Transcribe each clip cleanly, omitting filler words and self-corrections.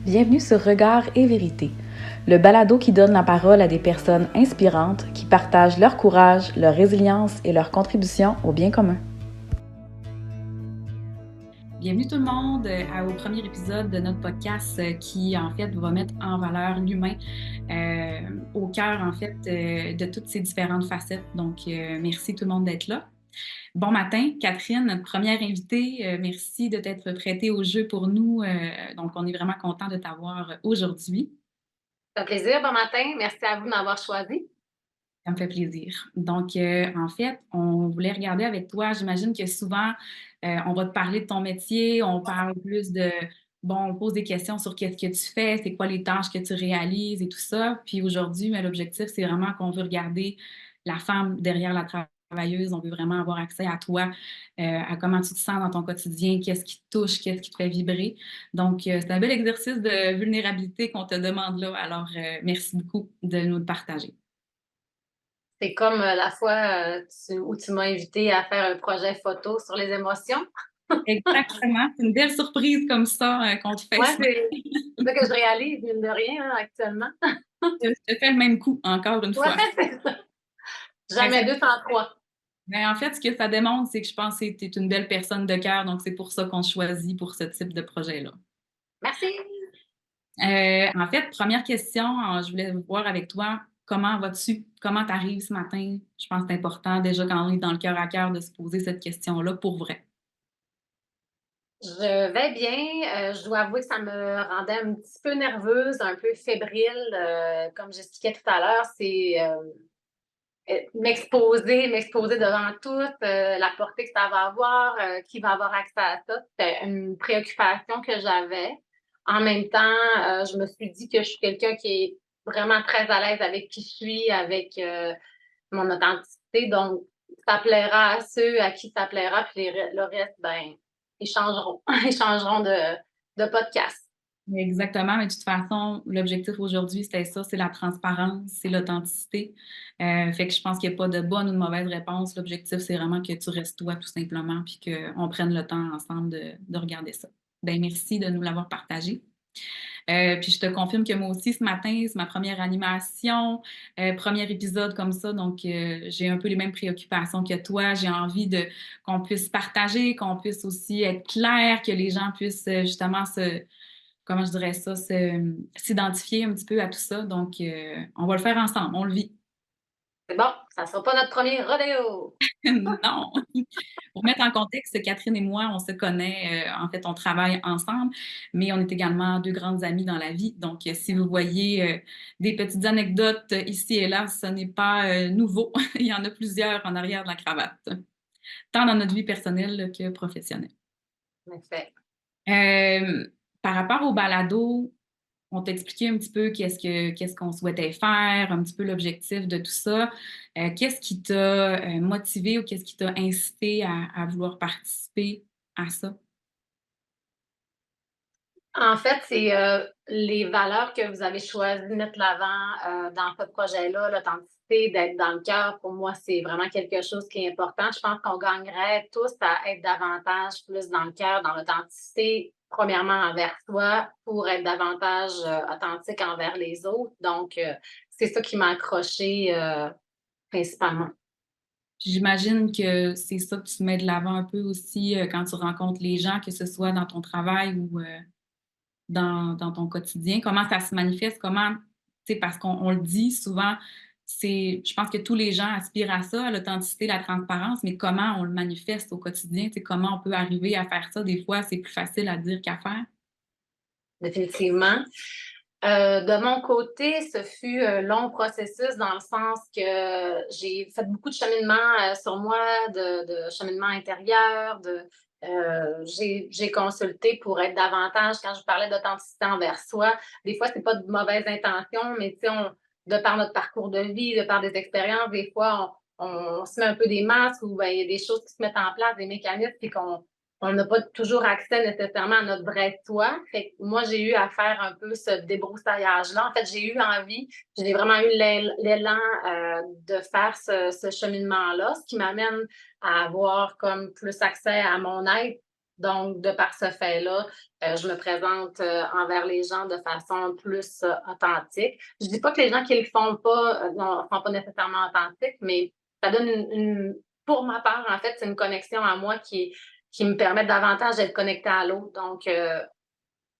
Bienvenue sur Regard et Vérité, le balado qui donne la parole à des personnes inspirantes qui partagent leur courage, leur résilience et leur contribution au bien commun. Bienvenue tout le monde au premier épisode de notre podcast qui, en fait, va mettre en valeur l'humain au cœur, en fait, de toutes ces différentes facettes. Donc, merci tout le monde d'être là. Bon matin, Catherine, notre première invitée. Merci de t'être prêtée au jeu pour nous. Donc, on est vraiment content de t'avoir aujourd'hui. Ça fait plaisir, bon matin. Merci à vous de m'avoir choisi. Ça me fait plaisir. Donc, en fait, on voulait regarder avec toi. J'imagine que souvent, on va te parler de ton métier, on parle plus de, bon, on pose des questions sur qu'est-ce que tu fais, c'est quoi les tâches que tu réalises et tout ça. Puis aujourd'hui, mais l'objectif, c'est vraiment qu'on veut regarder la femme derrière la travailleuse. On veut vraiment avoir accès à toi, à comment tu te sens dans ton quotidien, qu'est-ce qui te touche, qu'est-ce qui te fait vibrer. Donc, c'est un bel exercice de vulnérabilité qu'on te demande là. Alors, merci beaucoup de nous le partager. C'est comme la fois où tu m'as invité à faire un projet photo sur les émotions. Exactement, c'est une belle surprise comme ça, qu'on te fait Ouais, ce c'est ça que je réalise, mine de rien, hein, actuellement. je te fais le même coup, encore une Ouais, fois. c'est ça. Ben, Jamais 2 sans 3. en fait, ce que ça démontre, c'est que je pense que tu es une belle personne de cœur, donc c'est pour ça qu'on te choisit pour ce type de projet-là. Merci. En fait, première question, je voulais voir avec toi, comment vas-tu? Comment tu arrives ce matin? Je pense que c'est important déjà quand on est dans le cœur à cœur de se poser cette question-là pour vrai. Je vais bien. Je dois avouer que ça me rendait un petit peu nerveuse, un peu fébrile. Comme j'expliquais tout à l'heure, c'est m'exposer devant toutes, la portée que ça va avoir, qui va avoir accès à ça. C'était une préoccupation que j'avais. En même temps, je me suis dit que je suis quelqu'un qui est vraiment très à l'aise avec qui je suis, avec, mon authenticité. Donc ça plaira à ceux à qui ça plaira, puis le reste, ben, ils changeront. Ils changeront de podcast. Exactement, mais de toute façon, l'objectif aujourd'hui, c'était ça, c'est la transparence, c'est l'authenticité. Fait que je pense qu'il n'y a pas de bonne ou de mauvaise réponse. L'objectif, c'est vraiment que tu restes toi, tout simplement, puis qu'on prenne le temps ensemble de regarder ça. Ben merci de nous l'avoir partagé. Puis je te confirme que moi aussi, ce matin, c'est ma première animation, premier épisode comme ça, donc j'ai un peu les mêmes préoccupations que toi. J'ai envie de qu'on puisse partager, qu'on puisse aussi être clair, que les gens puissent justement comment je dirais ça, s'identifier un petit peu à tout ça. Donc, on va le faire ensemble, on le vit. C'est bon, ça ne sera pas notre premier rodéo. Non! Pour mettre en contexte, Catherine et moi, on se connaît, en fait, on travaille ensemble, mais on est également deux grandes amies dans la vie. Donc, si vous voyez des petites anecdotes ici et là, ce n'est pas nouveau. Il y en a plusieurs en arrière de la cravate, tant dans notre vie personnelle que professionnelle. En effet. Euh, Par rapport au balado, on t'a expliqué un petit peu qu'est-ce qu'on souhaitait faire, un petit peu l'objectif de tout ça. Qu'est-ce qui t'a motivé ou qu'est-ce qui t'a incité à vouloir participer à ça? En fait, c'est, les valeurs que vous avez choisi de mettre l'avant, dans ce projet-là, l'authenticité, d'être dans le cœur, pour moi, c'est vraiment quelque chose qui est important. Je pense qu'on gagnerait tous à être davantage plus dans le cœur, dans l'authenticité, premièrement envers soi, pour être davantage, authentique envers les autres. Donc, c'est ça qui m'a accrochée, principalement. Puis j'imagine que c'est ça que tu mets de l'avant un peu aussi quand tu rencontres les gens, que ce soit dans ton travail ou dans ton quotidien. Comment ça se manifeste? Comment, tu sais, parce qu'on le dit souvent, je pense que tous les gens aspirent à ça, à l'authenticité, la transparence, mais comment on le manifeste au quotidien? Tu sais, comment on peut arriver à faire ça? Des fois, c'est plus facile à dire qu'à faire. Définitivement. De mon côté, ce fut un long processus dans le sens que j'ai fait beaucoup de cheminement, sur moi, de cheminement intérieur, j'ai consulté pour être davantage quand je parlais d'authenticité envers soi. Des fois, c'est pas de mauvaise intention, mais tu sais, de par notre parcours de vie, de par des expériences, des fois, on se met un peu des masques ou ben, il y a des choses qui se mettent en place, des mécanismes, puis on n'a pas toujours accès nécessairement à notre vrai soi. Fait que moi, j'ai eu à faire un peu ce débroussaillage-là. En fait, j'ai eu envie, j'ai vraiment eu l'élan de faire ce cheminement-là, ce qui m'amène à avoir comme plus accès à mon être Donc, de par ce fait-là, je me présente envers les gens de façon plus authentique. Je dis pas que les gens qui le font pas ne sont pas nécessairement authentiques, mais ça donne pour ma part, en fait, c'est une connexion à moi qui me permet davantage d'être connectée à l'autre. Donc,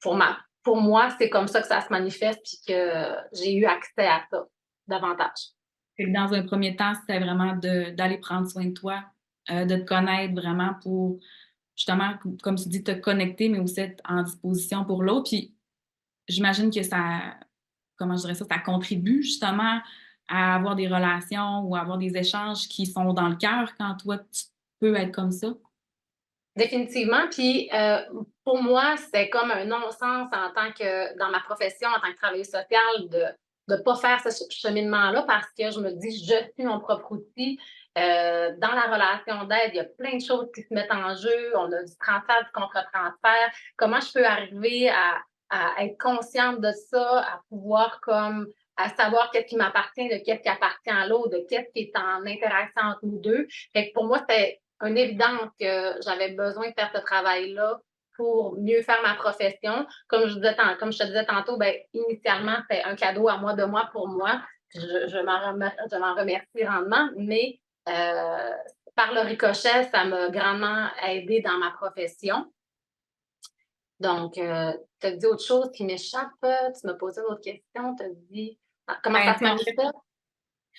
pour moi, c'est comme ça que ça se manifeste, puis que j'ai eu accès à ça davantage. Fait que dans un premier temps, c'était vraiment d'aller prendre soin de toi, de te connaître vraiment pour justement, comme tu dis, te connecter, mais aussi être en disposition pour l'autre. Puis j'imagine que ça, comment je dirais ça, ça contribue justement à avoir des relations ou à avoir des échanges qui sont dans le cœur quand toi, tu peux être comme ça. Définitivement. Puis pour moi, c'était comme un non-sens en tant que dans ma profession, en tant que travailleuse sociale, de ne pas faire ce cheminement-là parce que je me dis, je suis mon propre outil. Dans la relation d'aide, il y a plein de choses qui se mettent en jeu. On a du transfert, du contre-transfert. Comment je peux arriver à être consciente de ça, à pouvoir comme à savoir qu'est-ce qui m'appartient, de qu'est-ce qui appartient à l'autre, de qu'est-ce qui est en interaction entre nous deux. Fait que pour moi, c'était une évidence que j'avais besoin de faire ce travail-là pour mieux faire ma profession. Comme je te disais tantôt, ben, initialement, c'était un cadeau à moi, de moi, pour moi. Je m'en remercie grandement, mais euh, par le ricochet, ça m'a grandement aidé dans ma profession. Donc, tu as dit autre chose qui m'échappe. Tu m'as posé une autre question. Tu as dit comment Ben, ça tu se sais, en fait, manifeste?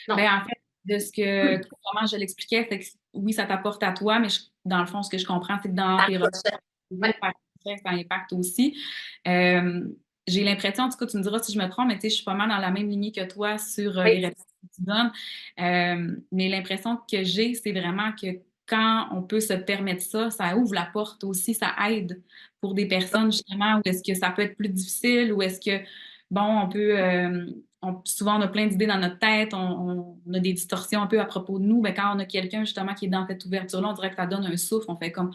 Non. ben, en fait, de ce que comment je l'expliquais, c'est que oui, ça t'apporte à toi, mais dans le fond, ce que je comprends, c'est que dans Ça tes accrochait. Ouais. ça impacte aussi. Euh, j'ai l'impression, en tout cas, tu me diras si je me trompe, mais tu sais, je suis pas mal dans la même lignée que toi sur les Oui. réponses que tu donnes. Mais l'impression que j'ai, c'est vraiment que quand on peut se permettre ça, ça ouvre la porte aussi, ça aide pour des personnes justement où est-ce que ça peut être plus difficile, ou est-ce que, bon, on peut, souvent on a plein d'idées dans notre tête, on a des distorsions un peu à propos de nous, mais quand on a quelqu'un justement qui est dans cette ouverture-là, on dirait que ça donne un souffle, on fait comme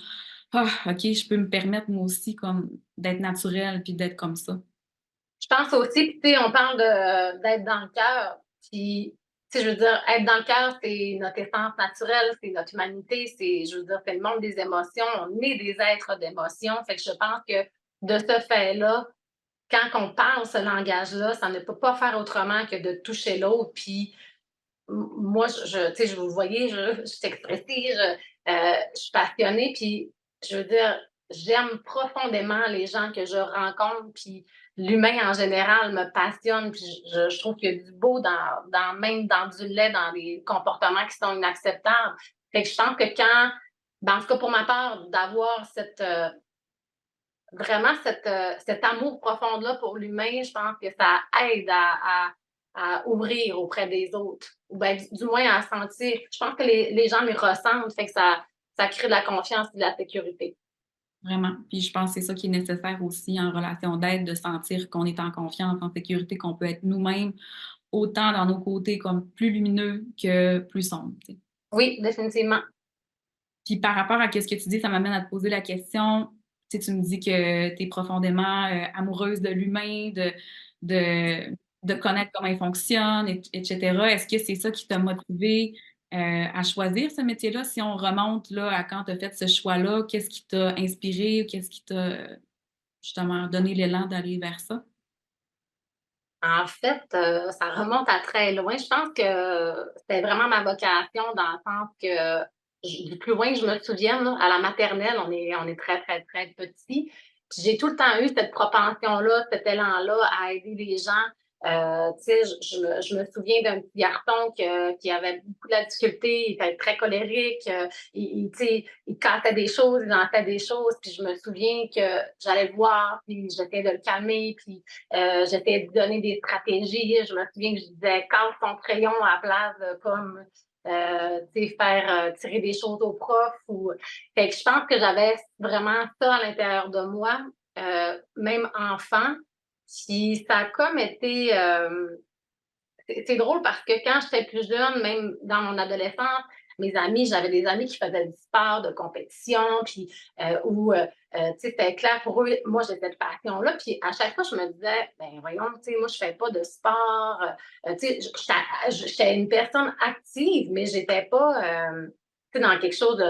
ah, OK, je peux me permettre moi aussi comme d'être naturelle puis d'être comme ça. Je pense aussi, puis tu sais, on parle d'être dans le cœur, puis tu sais, je veux dire, être dans le cœur, c'est notre essence naturelle, c'est notre humanité, c'est, je veux dire, c'est le monde des émotions, on est des êtres d'émotions, fait que je pense que de ce fait-là, quand on parle ce langage-là, ça ne peut pas faire autrement que de toucher l'autre, puis moi, tu sais, vous le voyez, je suis expressive, je suis passionnée, puis je veux dire, j'aime profondément les gens que je rencontre, puis l'humain en général me passionne, puis je trouve qu'il y a du beau même dans du lait, dans des comportements qui sont inacceptables. Fait que je pense que ben, en tout cas pour ma part, d'avoir vraiment cet amour profond-là pour l'humain, je pense que ça aide à ouvrir auprès des autres, ou bien du moins à sentir. Je pense que les gens les ressentent, fait que ça crée de la confiance et de la sécurité. Vraiment. Puis je pense que c'est ça qui est nécessaire aussi en relation d'aide, de sentir qu'on est en confiance, en sécurité, qu'on peut être nous-mêmes, autant dans nos côtés comme plus lumineux que plus sombres, tu sais. Oui, définitivement. Puis par rapport à ce que tu dis, ça m'amène à te poser la question, tu sais, tu me dis que tu es profondément amoureuse de l'humain, de, de connaître comment il fonctionne, etc. Est-ce que c'est ça qui t'a motivé à choisir ce métier-là? Si on remonte là, à quand tu as fait ce choix-là, qu'est-ce qui t'a inspiré ou qu'est-ce qui t'a justement donné l'élan d'aller vers ça? En fait, ça remonte à très loin. Je pense que c'était vraiment ma vocation dans le sens que du plus loin que je me souvienne, là, à la maternelle, on est très, très, très petits. Puis j'ai tout le temps eu cette propension-là, cet élan-là à aider les gens. Tu sais, je me souviens d'un petit garçon qui avait beaucoup de la difficulté, il était très colérique, tu sais, il cassait des choses, il lançait des choses, puis je me souviens que j'allais le voir, puis j'essayais de le calmer, puis j'essayais de donner des stratégies. Je me souviens que je disais casse ton crayon à la place de comme faire tirer des choses au prof. Fait que je pense que j'avais vraiment ça à l'intérieur de moi, même enfant. Puis ça a comme été c'est drôle parce que quand j'étais plus jeune, même dans mon adolescence, j'avais des amis qui faisaient du sport, de compétition, puis tu sais, c'était clair pour eux. Moi, j'ai cette passion-là. Puis à chaque fois, je me disais, ben voyons, tu sais, moi, je fais pas de sport. Tu sais, j'étais une personne active, mais j'étais pas, tu sais, dans quelque chose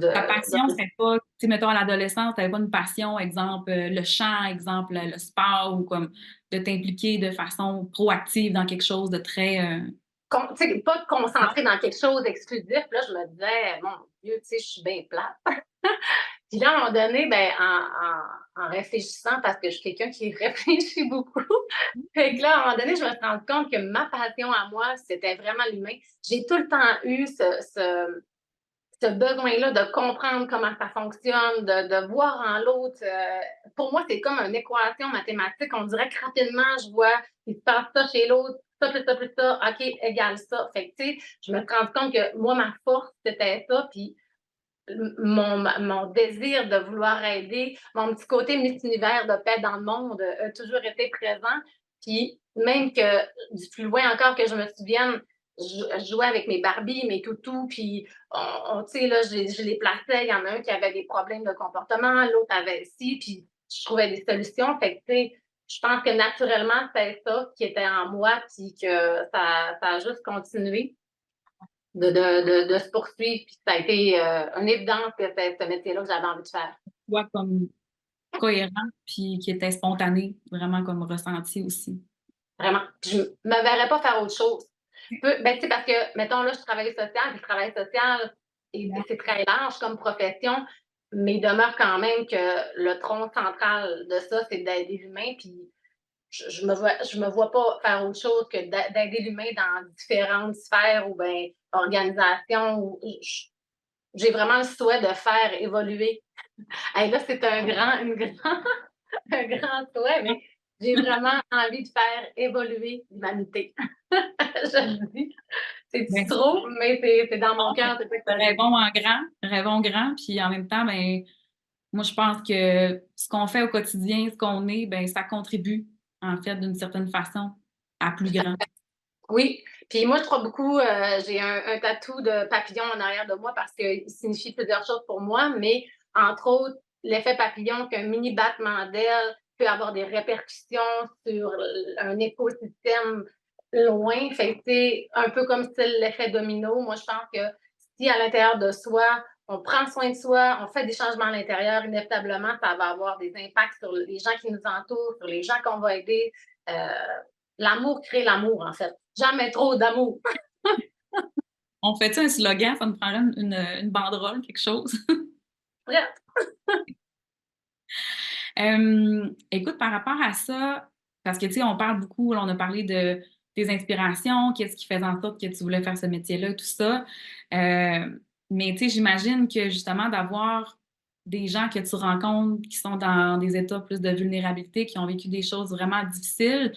Ta passion, c'était pas, tu sais, mettons, à l'adolescence, t'avais pas une passion, exemple, le chant, exemple, le sport, ou comme de t'impliquer de façon proactive dans quelque chose de très... Tu sais, pas de concentrer dans quelque chose d'exclusif. Là, je me disais, mon Dieu, tu sais, je suis bien plate. Puis là, à un moment donné, ben, en réfléchissant, parce que je suis quelqu'un qui réfléchit beaucoup, fait que là, à un moment donné, je me suis rendu compte que ma passion à moi, c'était vraiment l'humain. J'ai tout le temps eu ce besoin-là de comprendre comment ça fonctionne, de voir en l'autre. Pour moi, c'est comme une équation mathématique. On dirait que rapidement, je vois, il se passe ça chez l'autre, ça plus ça, OK, égale ça. Fait que, tu sais, je me suis rendu compte que moi, ma force, c'était ça. Puis mon désir de vouloir aider, mon petit côté Miss Univers de paix dans le monde a toujours été présent. Puis même que, du plus loin encore que je me souvienne, je jouais avec mes Barbies, mes toutous, puis tu sais, là, je les plaçais. Il y en a un qui avait des problèmes de comportement, l'autre avait ci, puis je trouvais des solutions. Fait que, tu sais, je pense que naturellement, c'était ça qui était en moi, puis que ça a juste continué de se poursuivre. Puis ça a été une évidence que c'est ce métier-là que j'avais envie de faire. Toi, comme cohérent, puis qui était spontané, vraiment comme ressenti aussi. Vraiment. Je ne me verrais pas faire autre chose. Ben, tu sais, parce que, mettons, là, je travaille social, puis le travail social, c'est très large comme profession, mais il demeure quand même que le tronc central de ça, c'est d'aider l'humain. Puis je me vois pas faire autre chose que d'aider l'humain dans différentes sphères ou ben organisations. J'ai vraiment le souhait de faire évoluer. Hey, là, c'est un grand souhait, mais j'ai vraiment envie de faire évoluer l'humanité. Je le dis, c'est Ben, trop, mais c'est dans mon cœur, c'est ça que ça dit. rêvons grand, puis en même temps, ben, moi, je pense que ce qu'on fait au quotidien, ce qu'on est, ben, ça contribue, en fait, d'une certaine façon, à plus grand. Oui, puis moi, je crois beaucoup, j'ai un tatou de papillon en arrière de moi parce qu'il signifie plusieurs choses pour moi, mais entre autres, l'effet papillon qu'un mini battement d'aile peut avoir des répercussions sur un écosystème loin. Fait que, tu sais, un peu comme style l'effet domino, moi, je pense que si à l'intérieur de soi, on prend soin de soi, on fait des changements à l'intérieur, inévitablement, ça va avoir des impacts sur les gens qui nous entourent, sur les gens qu'on va aider. Euh, L'amour crée l'amour, en fait. Jamais trop d'amour. On fait un slogan, ça nous prendrait une banderole, quelque chose. Bref. Écoute, par rapport à ça, parce que, tu sais, on parle beaucoup, là, on a parlé de tes inspirations, qu'est-ce qui faisait en sorte que tu voulais faire ce métier-là, tout ça. Mais, tu sais, j'imagine que, justement, d'avoir des gens que tu rencontres qui sont dans des états plus de vulnérabilité, qui ont vécu des choses vraiment difficiles,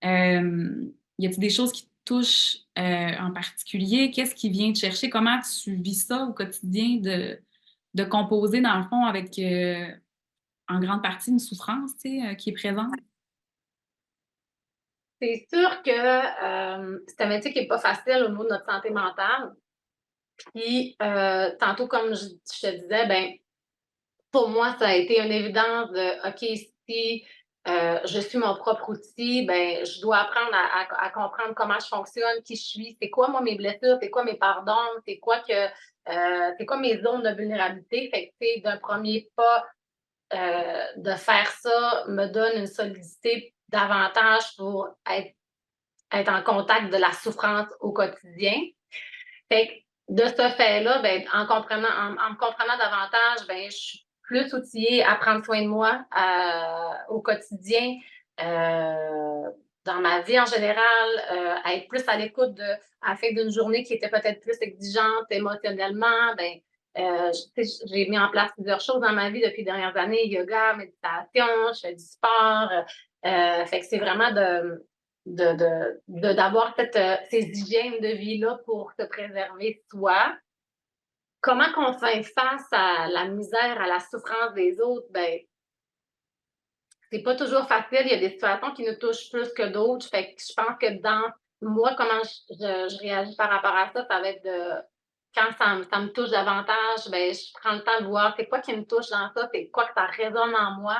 y a-t-il des choses qui te touchent en particulier? Qu'est-ce qui vient te chercher? Comment tu vis ça au quotidien de composer, dans le fond, avec en grande partie une souffrance, tu sais, qui est présente? C'est sûr que c'est un métier qui n'est pas facile au niveau de notre santé mentale. Puis, tantôt, comme je te disais, ben, pour moi, ça a été une évidence de OK, si je suis mon propre outil, ben, je dois apprendre à comprendre comment je fonctionne, qui je suis, c'est quoi, moi, mes blessures, c'est quoi mes pardons, c'est quoi mes zones de vulnérabilité. Fait que, tu sais, d'un premier pas, de faire ça me donne une solidité davantage pour être en contact de la souffrance au quotidien. Fait que de ce fait-là, ben, en me comprenant davantage, ben, je suis plus outillée à prendre soin de moi au quotidien, dans ma vie en général, à être plus à l'écoute à la fin d'une journée qui était peut-être plus exigeante émotionnellement. Ben, j'ai mis en place plusieurs choses dans ma vie depuis les dernières années, yoga, méditation, je fais du sport. Fait que c'est vraiment d'avoir ces hygiènes de vie-là pour se préserver soi. Comment qu'on fait face à la misère, à la souffrance des autres? Ben, c'est pas toujours facile. Il y a des situations qui nous touchent plus que d'autres. Fait que je pense que dans moi, comment je réagis par rapport à ça, ça va être quand ça me touche davantage, ben, je prends le temps de voir c'est quoi qui me touche dans ça, c'est quoi que ça résonne en moi.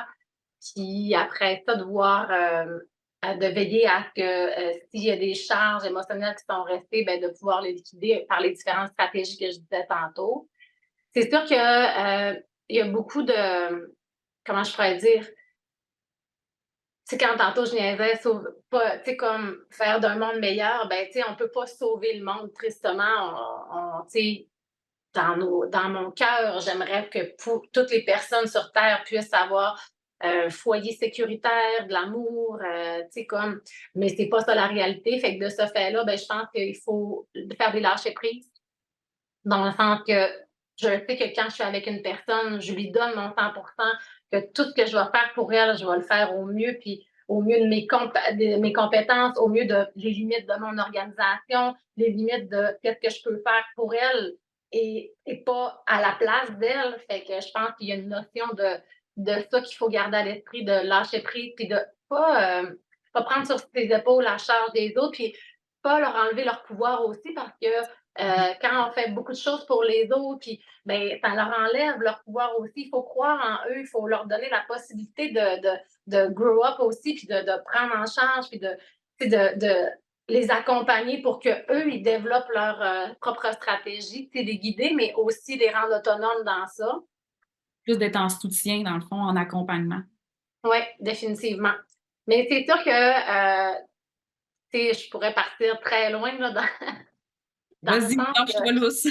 Puis après ça, de voir, de veiller à ce que s'il y a des charges émotionnelles qui sont restées, ben, de pouvoir les liquider par les différentes stratégies que je disais tantôt. c'est sûr que, il y a beaucoup de, comment je pourrais dire? Tu sais, quand tantôt je niaisais, pas, tu sais, comme faire d'un monde meilleur, ben, tu sais, on peut pas sauver le monde tristement. Tu sais, dans mon cœur, j'aimerais que toutes les personnes sur Terre puissent avoir un foyer sécuritaire, de l'amour, tu sais, comme, mais c'est pas ça la réalité. Fait que de ce fait-là, ben, je pense qu'il faut faire des lâcher prises, dans le sens que je sais que quand je suis avec une personne, je lui donne mon 100%, que tout ce que je vais faire pour elle, je vais le faire au mieux, puis au mieux de mes compétences, au mieux de les limites de mon organisation, les limites de qu'est-ce que je peux faire pour elle et pas à la place d'elle. Fait que je pense qu'il y a une notion de ça qu'il faut garder à l'esprit, de lâcher prise, puis de pas prendre sur ses épaules la charge des autres, puis pas leur enlever leur pouvoir aussi parce que quand on fait beaucoup de choses pour les autres, puis ben, ça leur enlève leur pouvoir aussi. Il faut croire en eux, il faut leur donner la possibilité de grow up aussi, puis de prendre en charge, puis de les accompagner pour qu'eux, ils développent leur propre stratégie, les guider, mais aussi les rendre autonomes dans ça. Plus d'être en soutien, dans le fond, en accompagnement. Oui, définitivement. Mais c'est sûr que je pourrais partir très loin là, dans le Vas-y, sens lâche-toi lousse.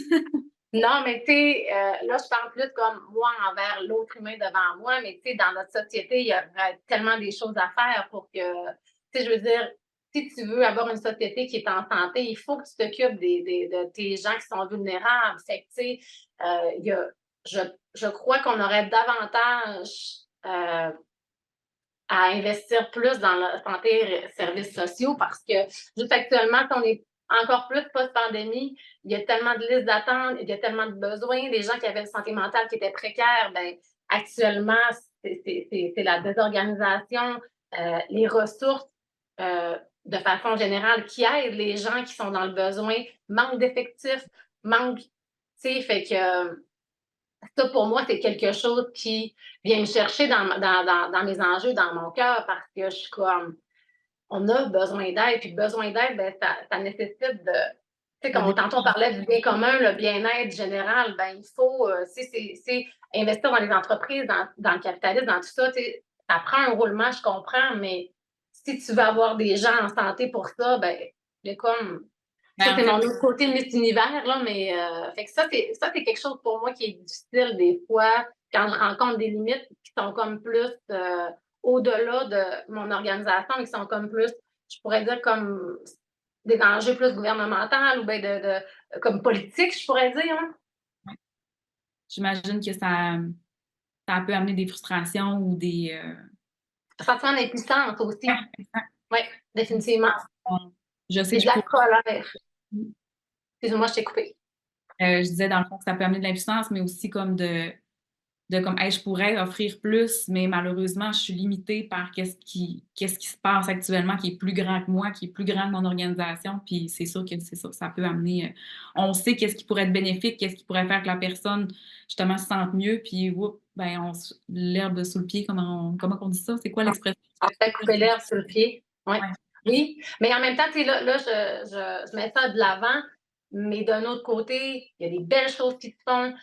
non, mais tu sais, là, je parle plus comme moi envers l'autre humain devant moi, mais tu sais, dans notre société, il y a tellement des choses à faire pour que, tu sais, je veux dire, si tu veux avoir une société qui est en santé, il faut que tu t'occupes de tes gens qui sont vulnérables. Fait que, tu sais, il y a, je, je crois qu'on aurait davantage à investir plus dans la santé et services sociaux parce que juste actuellement, on est encore plus post-pandémie, il y a tellement de listes d'attente, il y a tellement de besoins. Les gens qui avaient une santé mentale qui était précaire, ben, actuellement, c'est la désorganisation, les ressources de façon générale qui aident les gens qui sont dans le besoin, manque d'effectifs, manque, tu sais, fait que ça, pour moi, c'est quelque chose qui vient me chercher dans mes enjeux, dans mon cœur, parce que je suis comme, on a besoin d'aide, puis besoin d'aide, ben, ça nécessite de, tu sais, De comme tantôt on développer. parlait du bien commun, le bien-être général, ben, il faut, c'est investir dans les entreprises, dans le capitalisme, dans tout ça, tu sais, ça prend un roulement, je comprends, mais si tu veux avoir des gens en santé pour ça, ben, il y a comme, ça, Ben, en c'est mon fait, autre côté Miss Univers, là, mais fait que ça, c'est quelque chose pour moi qui est difficile des fois quand je rencontre des limites qui sont comme plus au-delà de mon organisation, mais qui sont comme plus, je pourrais dire, comme des enjeux plus gouvernementaux ou bien comme politique, je pourrais dire. Hein. j'imagine que ça peut amener des frustrations ou des. Sentiment d'impuissance Ouais, aussi. exact. Oui, définitivement. Je sais Puis que de je la pourrais. colère. Excuse-moi, je t'ai coupé. Je disais dans le fond que ça peut amener de l'impuissance, mais aussi comme de comme hey, je pourrais offrir plus, mais malheureusement, je suis limitée par qu'est-ce qui se passe actuellement qui est plus grand que moi, qui est plus grand que mon organisation. Puis c'est sûr que c'est ça, ça peut amener. On sait qu'est-ce qui pourrait être bénéfique, qu'est-ce qui pourrait faire que la personne justement se sente mieux, puis whoop, ben l'herbe sous le pied, comment on dit ça? C'est quoi l'expression? En fait, couper l'herbe sur le pied. Ouais. Ouais. Oui, mais en même temps, tu sais, là je mets ça de l'avant, mais d'un autre côté, il y a des belles choses qui se font.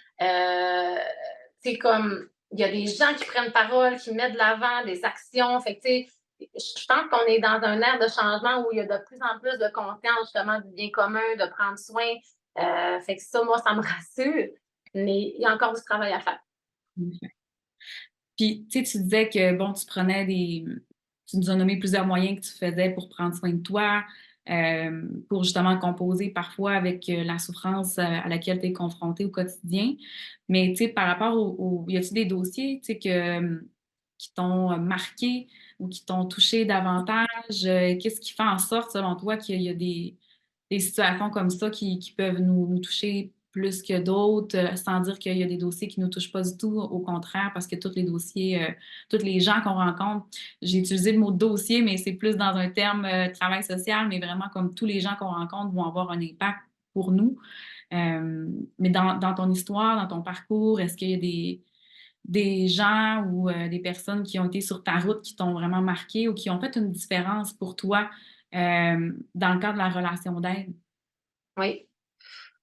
C'est comme, il y a des gens qui prennent parole, qui mettent de l'avant des actions. Fait que, tu sais, je pense qu'on est dans un ère de changement où il y a de plus en plus de conscience, justement, du bien commun, de prendre soin. Fait que ça, moi, ça me rassure, mais il y a encore du travail à faire. Puis, tu sais, tu disais que, bon, tu nous as nommé plusieurs moyens que tu faisais pour prendre soin de toi, pour justement composer parfois avec la souffrance à laquelle tu es confrontée au quotidien. Mais, tu sais, par rapport y a-t-il des dossiers, tu sais, qui t'ont marqué ou qui t'ont touché davantage? Qu'est-ce qui fait en sorte, selon toi, qu'il y a des situations comme ça qui peuvent nous toucher plus que d'autres, sans dire qu'il y a des dossiers qui ne nous touchent pas du tout, au contraire, parce que tous les dossiers, tous les gens qu'on rencontre, j'ai utilisé le mot dossier, mais c'est plus dans un terme travail social, mais vraiment comme tous les gens qu'on rencontre vont avoir un impact pour nous. Mais dans ton histoire, dans ton parcours, est-ce qu'il y a des gens ou des personnes qui ont été sur ta route qui t'ont vraiment marqué ou qui ont fait une différence pour toi dans le cadre de la relation d'aide? Oui.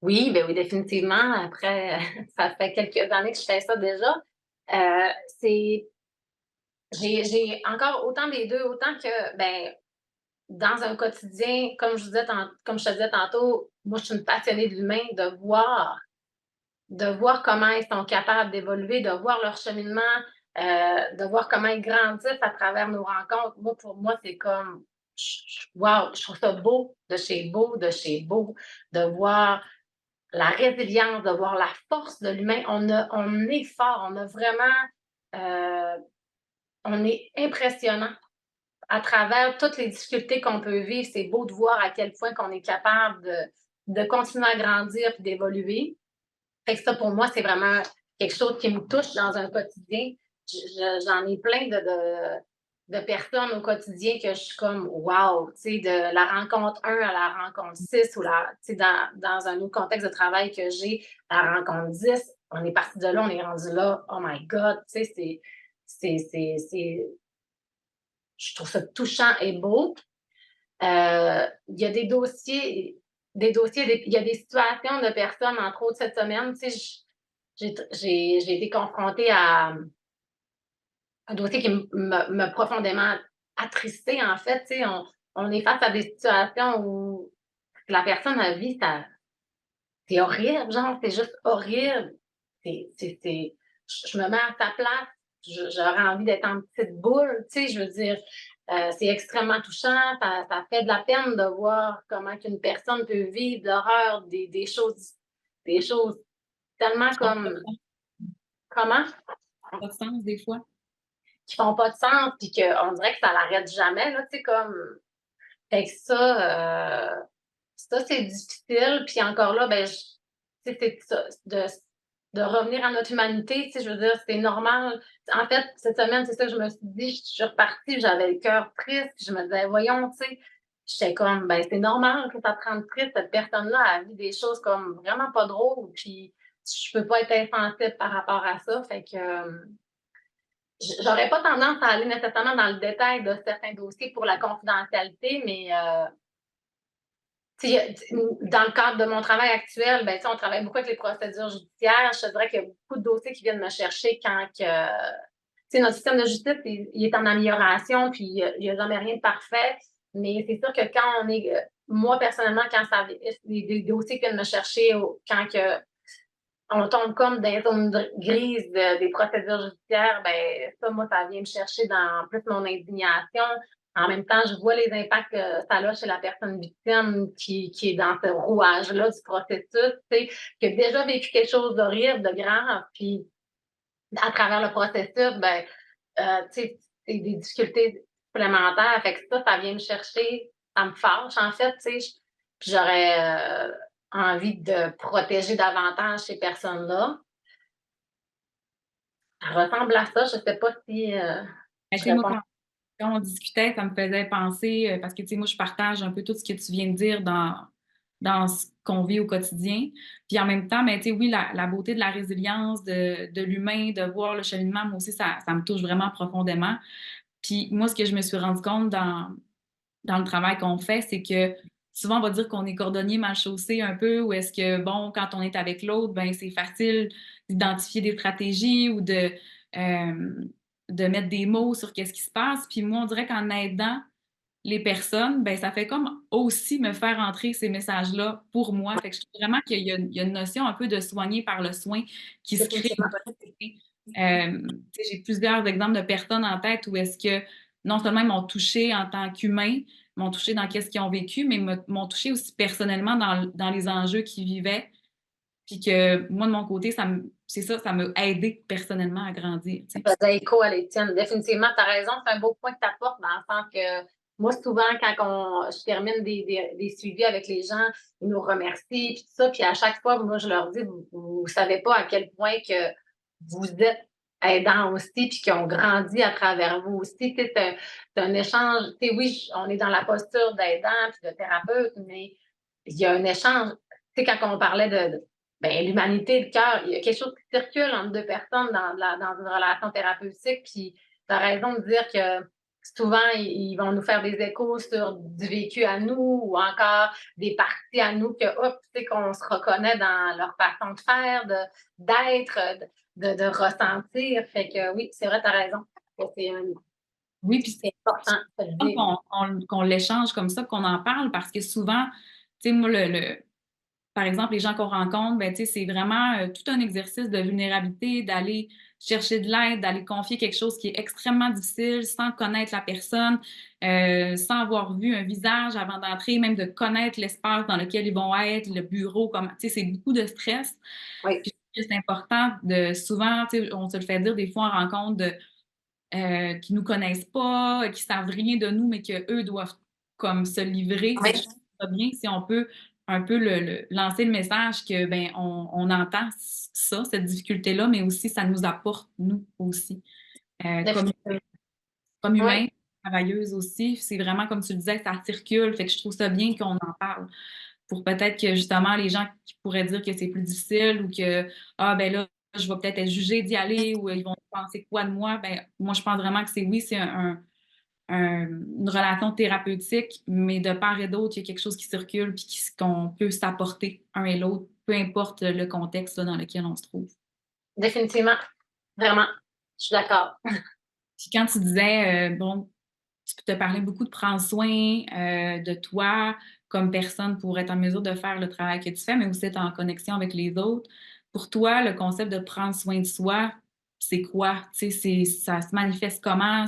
Oui, ben oui, définitivement. Après, ça fait quelques années que je fais ça déjà. C'est j'ai encore autant des 2, autant que, ben, dans un quotidien, comme je te disais tantôt, moi, je suis une passionnée de l'humain, de voir comment ils sont capables d'évoluer, de voir leur cheminement, de voir comment ils grandissent à travers nos rencontres. Moi, pour moi, c'est comme, wow, je trouve ça beau, de chez beau, de voir la résilience, de voir la force de l'humain. On est fort, on a vraiment, euh, on est impressionnant à travers toutes les difficultés qu'on peut vivre. C'est beau de voir à quel point qu'on est capable de continuer à grandir et d'évoluer. Fait que ça, pour moi, c'est vraiment quelque chose qui me touche dans un quotidien. J'en ai plein de personnes au quotidien que je suis comme wow, tu sais, de la rencontre 1 à la rencontre 6 ou dans un autre contexte de travail que j'ai, la rencontre 10, on est parti de là, on est rendu là, oh my God, tu sais, je trouve ça touchant et beau. Il y a il y a des situations de personnes, entre autres cette semaine, tu sais, j'ai été confrontée à un dossier qui m'a profondément attristée, en fait. Tu sais, on est face à des situations où la personne a vit, c'est horrible, genre, c'est juste horrible. Je me mets à sa place, j'aurais envie d'être en petite boule, tu sais, je veux dire, c'est extrêmement touchant, ça fait de la peine de voir comment qu'une personne peut vivre l'horreur des choses tellement Qui font comme comment? pas de sens des fois. Qui font pas de sens, puis qu'on dirait que ça l'arrête jamais, là, tu sais, comme fait que ça, c'est difficile. Puis encore là, ben, tu sais, c'est ça, de revenir à notre humanité, tu sais, je veux dire, c'est normal. En fait, cette semaine, c'est ça que je me suis dit, je suis repartie, j'avais le cœur triste, puis je me disais, voyons, tu sais, j'étais comme, ben, c'est normal que ça te rende triste, cette personne-là a vu des choses comme vraiment pas drôles, puis je peux pas être insensible par rapport à ça. Fait que, j'aurais pas tendance à aller nécessairement dans le détail de certains dossiers pour la confidentialité, mais tu sais, dans le cadre de mon travail actuel, ben, tu sais, on travaille beaucoup avec les procédures judiciaires. Je te dirais qu'il y a beaucoup de dossiers qui viennent me chercher quand que, tu sais, notre système de justice, il est en amélioration, puis il y a jamais rien de parfait. Mais c'est sûr que quand on est, moi personnellement, quand ça, des dossiers qui viennent me chercher, quand que on tombe comme dans les zones grises des procédures judiciaires, ben ça, moi, ça vient me chercher dans plus mon indignation. En même temps, je vois les impacts que ça a chez la personne victime qui est dans ce rouage-là du processus, tu sais, qui a déjà vécu quelque chose d'horrible, de grave, puis à travers le processus, ben, tu sais, c'est des difficultés supplémentaires. Fait que ça vient me chercher, ça me fâche, en fait, tu sais. Puis j'aurais envie de protéger davantage ces personnes-là. Ça ressemble à ça. Je sais pas si Ben, je tu sais, moi, réponds. quand on discutait, ça me faisait penser, parce que, tu sais, moi, je partage un peu tout ce que tu viens de dire dans ce qu'on vit au quotidien. Puis en même temps, ben, tu sais, oui, la beauté de la résilience, de l'humain, de voir le cheminement, moi aussi, ça me touche vraiment profondément. Puis moi, ce que je me suis rendu compte dans le travail qu'on fait, c'est que souvent, on va dire qu'on est cordonnier mal chaussé un peu, ou est-ce que, bon, quand on est avec l'autre, ben c'est facile d'identifier des stratégies ou de mettre des mots sur qu'est-ce qui se passe. Puis moi, on dirait qu'en aidant les personnes, ben ça fait comme aussi me faire entrer ces messages-là pour moi. Fait que je trouve vraiment qu'il y a une notion un peu de soigner par le soin qui se crée. Définitivement. Tu sais, j'ai plusieurs exemples de personnes en tête où est-ce que non seulement ils m'ont touché en tant qu'humain, m'ont touché dans qu'est-ce qu'ils ont vécu, mais m'ont touché aussi personnellement dans les enjeux qu'ils vivaient. Puis que moi, de mon côté, c'est ça, ça m'a aidé personnellement à grandir. Tu sais. Ça faisait écho à les tiennes. Définitivement, tu as raison. C'est un beau point que tu apportes dans le sens que moi, souvent, quand je termine des suivis avec les gens, ils nous remercient, puis tout ça. Puis à chaque fois, moi, je leur dis, vous savez pas à quel point que vous êtes aidants aussi, puis qu'ils ont grandi à travers vous aussi. Tu sais, c'est un échange. Tu sais, oui, on est dans la posture d'aidant puis de thérapeute, mais il y a un échange. Tu sais, quand on parlait ben, l'humanité, le cœur, il y a quelque chose qui circule entre deux personnes dans une relation thérapeutique. Puis tu as raison de dire que souvent, ils vont nous faire des échos sur du vécu à nous ou encore des parties à nous que, hop, tu sais, qu'on se reconnaît dans leur façon de faire, d'être, de ressentir. Fait que oui, c'est vrai, tu as raison. Oui, puis C'est important de le vivre. qu'on l'échange comme ça, qu'on en parle parce que souvent, tu sais, moi, par exemple, les gens qu'on rencontre, ben, tu sais, c'est vraiment tout un exercice de vulnérabilité, d'aller chercher de l'aide, d'aller confier quelque chose qui est extrêmement difficile sans connaître la personne, sans avoir vu un visage avant d'entrer, même de connaître l'espace dans lequel ils vont être, le bureau, comment, tu sais, c'est beaucoup de stress. Oui. Puis c'est important de souvent, tu sais, on se le fait dire des fois en rencontre qui nous connaissent pas, qui savent rien de nous, mais qu'eux doivent comme se livrer. Fait que je Oui. trouve ça bien si on peut un peu lancer le message que ben on entend ça, cette difficulté-là, mais aussi ça nous apporte, nous aussi. Comme, Définitivement. comme Oui. humain, travailleuse aussi, c'est vraiment comme tu le disais, ça circule. Fait que je trouve ça bien qu'on en parle. Pour peut-être que justement les gens qui pourraient dire que c'est plus difficile ou que ah ben là je vais peut-être être jugée d'y aller ou ils vont penser quoi de moi, ben moi je pense vraiment que c'est oui, c'est une relation thérapeutique, mais de part et d'autre, il y a quelque chose qui circule puis qu'on peut s'apporter un et l'autre, peu importe le contexte là, dans lequel on se trouve. Définitivement. Vraiment. Je suis d'accord. Puis quand tu disais, bon, tu te parlais beaucoup de prendre soin de toi comme personne pour être en mesure de faire le travail que tu fais, mais aussi être en connexion avec les autres. Pour toi, le concept de prendre soin de soi, c'est quoi? Tu sais, ça se manifeste comment?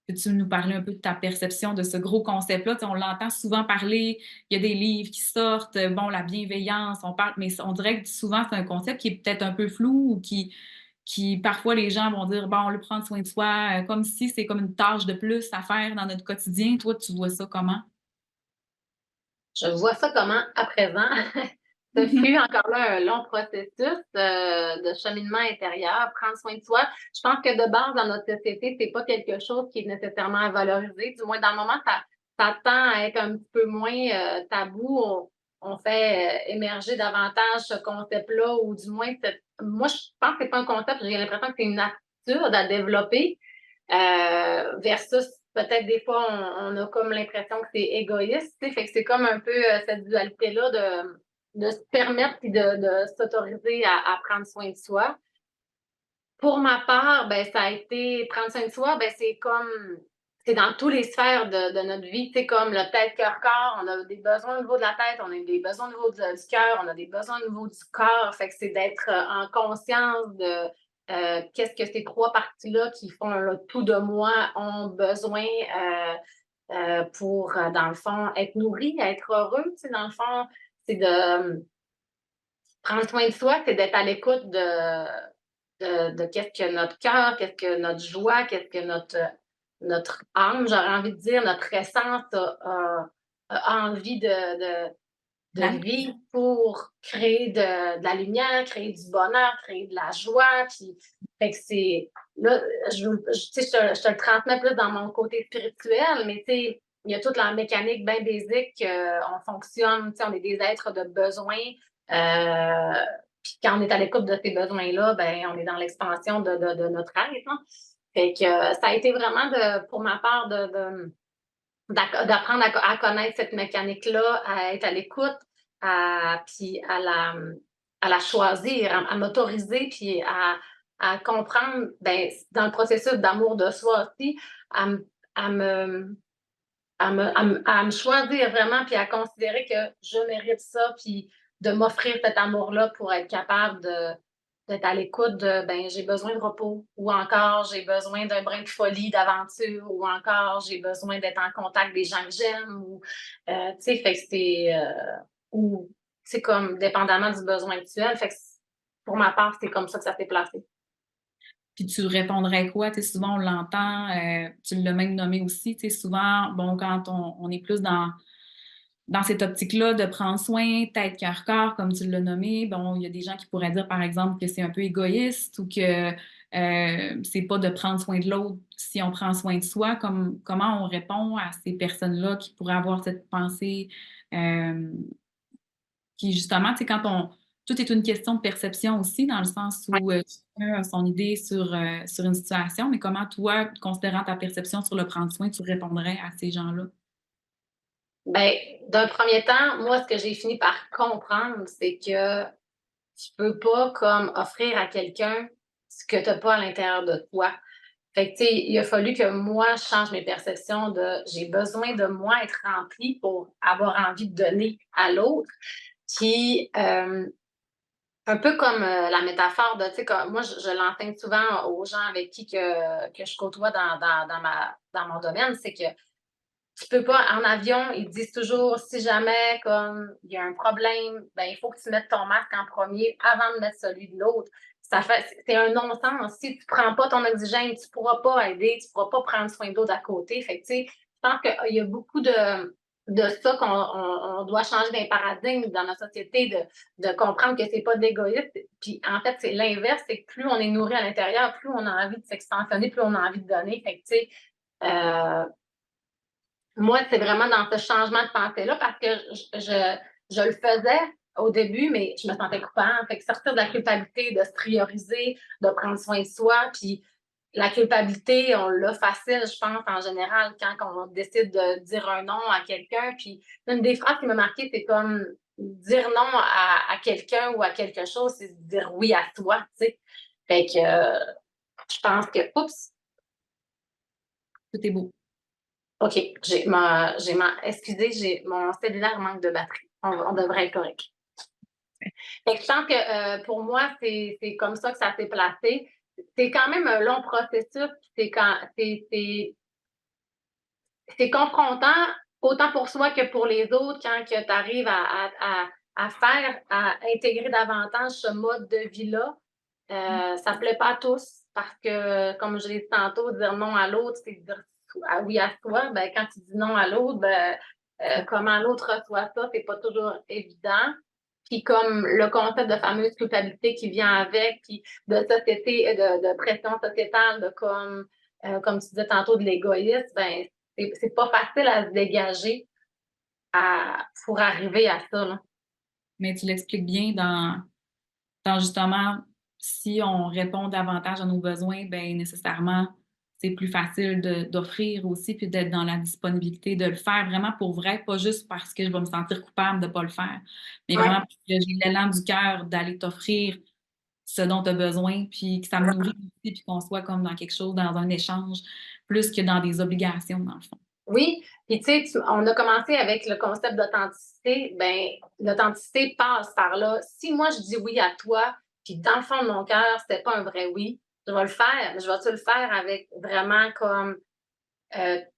Peux-tu nous parler un peu de ta perception de ce gros concept-là? Tu sais, on l'entend souvent parler, il y a des livres qui sortent, bon, la bienveillance, on parle, mais on dirait que souvent c'est un concept qui est peut-être un peu flou ou qui parfois les gens vont dire, bon, on le prend soin de soi, comme si c'est comme une tâche de plus à faire dans notre quotidien. Toi, tu vois ça comment? Je vois ça comment à présent. Ce fut encore là un long processus de cheminement intérieur, prendre soin de soi. Je pense que de base, dans notre société, c'est pas quelque chose qui est nécessairement à valoriser. Du moins, dans le moment, ça tend à être un petit peu moins tabou. On fait émerger davantage ce concept-là, ou du moins, moi, je pense que c'est pas un concept, j'ai l'impression que c'est une attitude à développer versus peut-être des fois, on a comme l'impression que c'est égoïste, tu sais, fait que c'est comme un peu cette dualité-là de se permettre puis de s'autoriser à prendre soin de soi. Pour ma part, ben, ça a été prendre soin de soi, ben, c'est dans tous les sphères de notre vie, tu sais, comme le tête, cœur, corps. On a des besoins au niveau de la tête, on a des besoins au niveau du cœur, on a des besoins au niveau du corps. Fait que c'est d'être en conscience de qu'est-ce que ces trois parties-là qui font le tout de moi ont besoin pour, dans le fond, être nourris, être heureux. Tu sais, dans le fond, c'est de prendre soin de soi, c'est d'être à l'écoute de qu'est-ce que notre cœur, qu'est-ce que notre joie, qu'est-ce que notre âme, j'aurais envie de dire, notre essence a envie de La- vivre pour créer de la lumière, créer du bonheur, créer de la joie. Puis, fait que c'est là, tu sais, je te le transmets plus dans mon côté spirituel, mais tu sais, il y a toute la mécanique bien basique, on fonctionne, tu sais, on est des êtres de besoin. Euh, puis quand on est à l'écoute de ces besoins-là, ben, on est dans l'expansion de notre être, hein. Fait que ça a été vraiment pour ma part d'apprendre à connaître cette mécanique-là, à être à l'écoute, puis à la choisir, à m'autoriser, puis à comprendre, ben, dans le processus d'amour de soi aussi, à, m- à me, à me choisir vraiment, puis à considérer que je mérite ça, puis de m'offrir cet amour-là pour être capable d'être à l'écoute de, ben, j'ai besoin de repos, ou encore j'ai besoin d'un brin de folie, d'aventure, ou encore j'ai besoin d'être en contact des gens que j'aime, ou, tu sais, fait que ou, c'est comme, dépendamment du besoin actuel, fait que pour ma part, c'est comme ça que ça s'est placé. Puis tu répondrais quoi? Tu sais, souvent on l'entend, tu l'as même nommé aussi, tu sais, souvent, bon, quand on est plus dans cette optique-là de prendre soin, tête, cœur, corps, comme tu l'as nommé, bon, il y a des gens qui pourraient dire, par exemple, que c'est un peu égoïste ou que c'est pas de prendre soin de l'autre si on prend soin de soi. Comment on répond à ces personnes-là qui pourraient avoir cette pensée euh, qui, justement, tu sais, quand tout est une question de perception aussi, dans le sens Ouais. où chacun a son idée sur une situation, mais comment toi, considérant ta perception sur le prendre soin, tu répondrais à ces gens-là? Ben, d'un premier temps, moi, ce que j'ai fini par comprendre, c'est que tu peux pas comme offrir à quelqu'un ce que tu as pas à l'intérieur de toi. Fait que, tu sais, il a fallu que moi, je change mes perceptions de j'ai besoin de moi être remplie pour avoir envie de donner à l'autre. Puis, un peu comme la métaphore de, tu sais, comme moi, je l'enseigne souvent aux gens avec qui que je côtoie dans mon domaine, c'est que tu peux pas, en avion, ils disent toujours, si jamais comme il y a un problème, ben, il faut que tu mettes ton masque en premier avant de mettre celui de l'autre. Ça fait, c'est un non-sens. Si tu prends pas ton oxygène, tu pourras pas aider, tu pourras pas prendre soin d'autres à côté. Fait que, tu sais, je pense qu'il y a beaucoup de ça qu'on doit changer d'un paradigme dans notre société, de comprendre que c'est pas d'égoïsme. Puis, en fait, c'est l'inverse, c'est que plus on est nourri à l'intérieur, plus on a envie de s'expansionner, plus on a envie de donner. Fait que, tu sais, euh, moi, c'est vraiment dans ce changement de pensée-là parce que je le faisais au début, mais je me sentais coupable. Fait que sortir de la culpabilité, de se prioriser, de prendre soin de soi, puis la culpabilité, on l'a facile, je pense, en général, quand on décide de dire un non à quelqu'un. Puis une des phrases qui m'a marquée, c'est comme dire non à quelqu'un ou à quelque chose, c'est dire oui à toi, tu sais. Fait que je pense que, oups, Tout est beau. OK, excusez, j'ai mon cellulaire manque de batterie. On devrait être correct. Fait que je pense que pour moi, c'est comme ça que ça s'est placé. C'est quand même un long processus, puis c'est confrontant autant pour soi que pour les autres quand tu arrives à intégrer davantage ce mode de vie-là. Ça ne plaît pas à tous parce que, comme je l'ai dit tantôt, dire non à l'autre, c'est dire oui à soi. Ben, quand tu dis non à l'autre, ben, comment l'autre reçoit ça, c'est pas toujours évident. Puis comme le concept de fameuse culpabilité qui vient avec, puis de société, de pression sociétale, de comme tu disais tantôt, de l'égoïsme, ben, c'est pas facile à se dégager pour arriver à ça, là. Mais tu l'expliques bien dans justement, si on répond davantage à nos besoins, ben nécessairement, c'est plus facile d'offrir aussi, puis d'être dans la disponibilité de le faire vraiment pour vrai, pas juste parce que je vais me sentir coupable de ne pas le faire, mais Ouais. vraiment parce que j'ai l'élan du cœur d'aller t'offrir ce dont tu as besoin, puis que ça me nourrit aussi, puis qu'on soit comme dans quelque chose, dans un échange, plus que dans des obligations, dans le fond. Oui, puis tu sais, on a commencé avec le concept d'authenticité. Ben, l'authenticité passe par là. Si moi je dis oui à toi, puis dans le fond de mon cœur, c'était pas un vrai oui, je vais le faire, mais je vais-tu le faire avec vraiment comme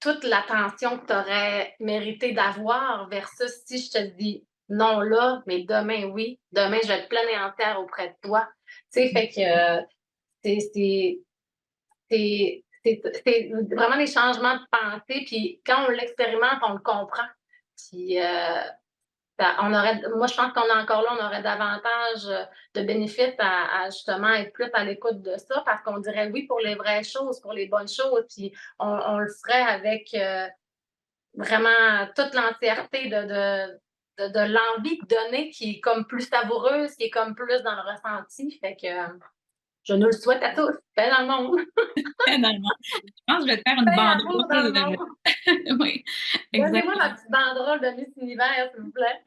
toute l'attention que tu aurais mérité d'avoir versus si je te dis non là, mais demain oui, demain je vais être pleine et entière auprès de toi. Tu sais, fait que c'est c'est c'est vraiment des changements de pensée, puis quand on l'expérimente, on le comprend. Puis, moi, je pense qu'on est encore là, on aurait davantage de bénéfices à justement être plus à l'écoute de ça, parce qu'on dirait oui pour les vraies choses, pour les bonnes choses, puis on le ferait avec vraiment toute l'entièreté de l'envie de donner qui est comme plus savoureuse, qui est comme plus dans le ressenti. Fait que je nous le souhaite à tous, paix dans le monde. Finalement, je pense que je vais te faire une Paix, amour dans le banderole, monde. oui, Donnez-moi ma exactement. petite banderole de Miss Univers, s'il vous plaît.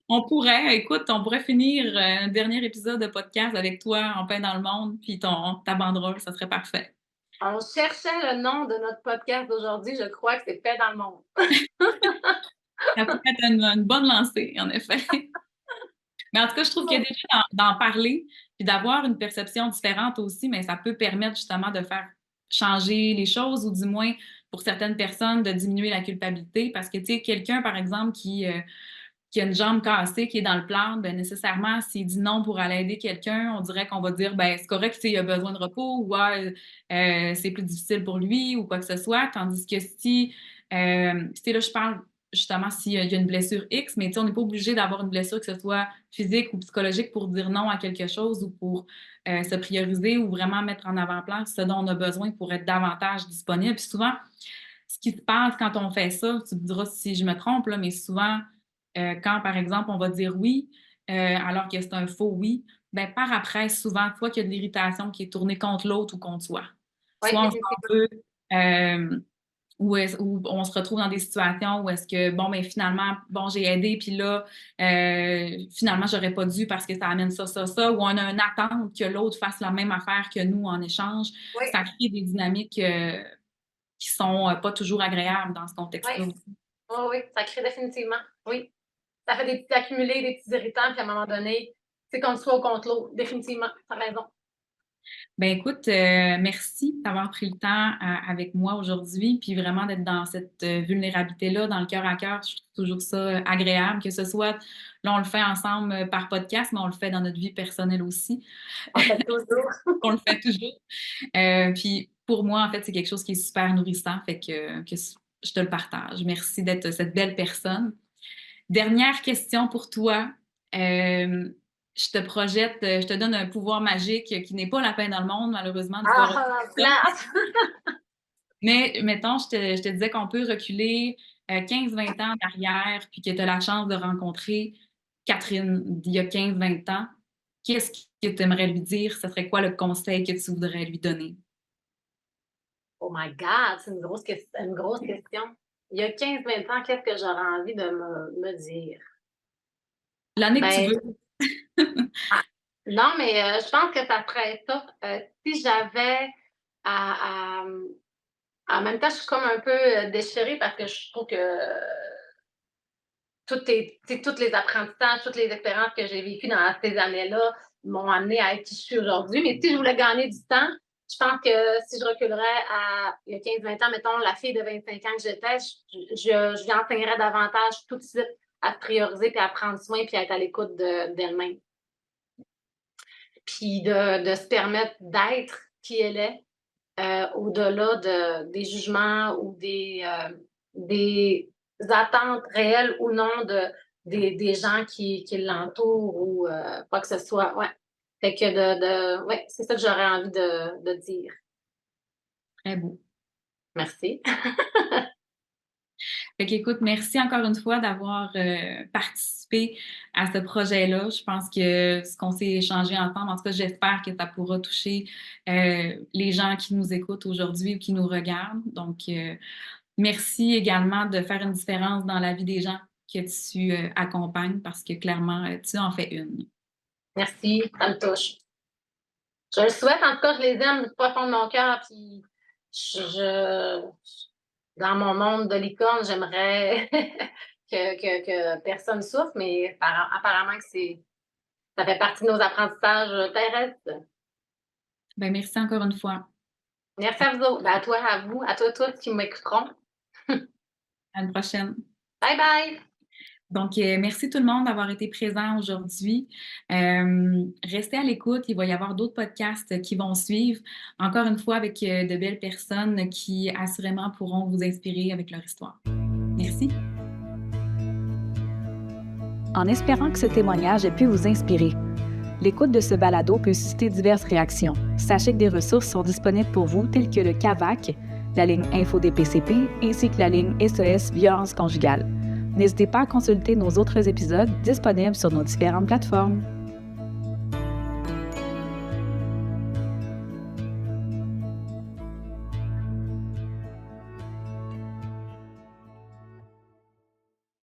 On pourrait, écoute, on pourrait finir un dernier épisode de podcast avec toi en paix dans le monde, puis ta banderole, ça serait parfait. On cherchait le nom de notre podcast d'aujourd'hui. Je crois que c'est Paix dans le monde. Ça pourrait être une bonne lancée, en effet. Mais en tout cas, je trouve que déjà d'en parler, puis d'avoir une perception différente aussi, mais ça peut permettre justement de faire changer les choses ou du moins pour certaines personnes de diminuer la culpabilité parce que, tu sais, quelqu'un, par exemple, qui a une jambe cassée, qui est dans le plan, ben nécessairement, s'il dit non pour aller aider quelqu'un, on dirait qu'on va dire, ben c'est correct, tu sais, il a besoin de repos, ou ouais, c'est plus difficile pour lui, ou quoi que ce soit. Tandis que si, tu sais, là, je parle justement s'il y a une blessure X, mais tu sais, on n'est pas obligé d'avoir une blessure, que ce soit physique ou psychologique, pour dire non à quelque chose ou pour se prioriser ou vraiment mettre en avant-plan ce dont on a besoin pour être davantage disponible. Puis souvent, ce qui se passe quand on fait ça, tu me diras si je me trompe, là, mais souvent, quand, par exemple, on va dire oui, alors que c'est un faux oui, ben par après, souvent, soit qu'il y a de l'irritation qui est tournée contre l'autre ou contre soi. Oui, Soit on s'en définitivement. veut, où on se retrouve dans des situations où est-ce que, bon, ben finalement, bon, j'ai aidé, puis là, finalement, j'aurais pas dû parce que ça amène ça, ça, ça, ou on a une attente que l'autre fasse la même affaire que nous en échange. Oui, Ça crée des dynamiques qui sont pas toujours agréables dans ce contexte-là oui, aussi. oui, oui, ça crée définitivement. Oui. Ça fait des petits accumulés, des petits irritants, puis à un moment donné, c'est contre soi ou contre l'autre. Définitivement, tu as raison. Ben écoute, merci d'avoir pris le temps avec moi aujourd'hui, puis vraiment d'être dans cette vulnérabilité-là, dans le cœur à cœur. Je trouve toujours ça agréable, que ce soit, là, on le fait ensemble par podcast, mais on le fait dans notre vie personnelle aussi. On le fait toujours. On le fait toujours. Puis pour moi, en fait, c'est quelque chose qui est super nourrissant, fait que je te le partage. Merci d'être cette belle personne. Dernière question pour toi. Je te projette, je te donne un pouvoir magique qui n'est pas la peine dans le monde, malheureusement, de pouvoir Ah, place! mais mettons, je te disais qu'on peut reculer 15-20 ans en arrière, puis que tu as la chance de rencontrer Catherine d'il y a 15-20 ans. Qu'est-ce que tu aimerais lui dire? Ce serait quoi le conseil que tu voudrais lui donner? Oh my God, c'est une grosse question. Il y a 15-20 ans, qu'est-ce que j'aurais envie de me dire? L'année que tu Ben, veux. ah, non, mais je pense que ça serait ça. Si j'avais à, en même temps, je suis comme un peu déchirée parce que je trouve que tous les apprentissages, toutes les expériences que j'ai vécues dans ces années-là m'ont amené à être qui je suis aujourd'hui. Mais si je voulais gagner du temps, je pense que si je reculerais à il y a 15-20 ans, mettons, la fille de 25 ans que j'étais, je lui enseignerais davantage tout de suite à se prioriser, puis à prendre soin, puis à être à l'écoute d'elle-même. Puis de se permettre d'être qui elle est, au-delà des jugements ou des attentes réelles ou non des gens qui l'entourent ou quoi que ce soit. Ouais. Fait que ouais, c'est ça que j'aurais envie de dire. Très beau. Merci. Fait qu'écoute, merci encore une fois d'avoir participé à ce projet-là. Je pense que ce qu'on s'est échangé ensemble, en tout cas, j'espère que ça pourra toucher les gens qui nous écoutent aujourd'hui ou qui nous regardent. Donc, merci également de faire une différence dans la vie des gens que tu accompagnes parce que clairement, tu en fais une. Merci, ça me touche. Je le souhaite, en tout cas, je les aime du profond de mon cœur. Puis dans mon monde de licorne, j'aimerais que personne souffre, mais apparemment que ça fait partie de nos apprentissages terrestres. Ben, merci encore une fois. Merci à vous autres. Ben, à toi, à vous, à toi tous qui m'écouteront. À une prochaine. Bye bye! Donc, merci tout le monde d'avoir été présent aujourd'hui. Restez à l'écoute, il va y avoir d'autres podcasts qui vont suivre, encore une fois avec de belles personnes qui assurément pourront vous inspirer avec leur histoire. Merci. En espérant que ce témoignage ait pu vous inspirer, l'écoute de ce balado peut susciter diverses réactions. Sachez que des ressources sont disponibles pour vous, telles que le CAVAC, la ligne Info des PCP, ainsi que la ligne SOS Violence conjugale. N'hésitez pas à consulter nos autres épisodes disponibles sur nos différentes plateformes.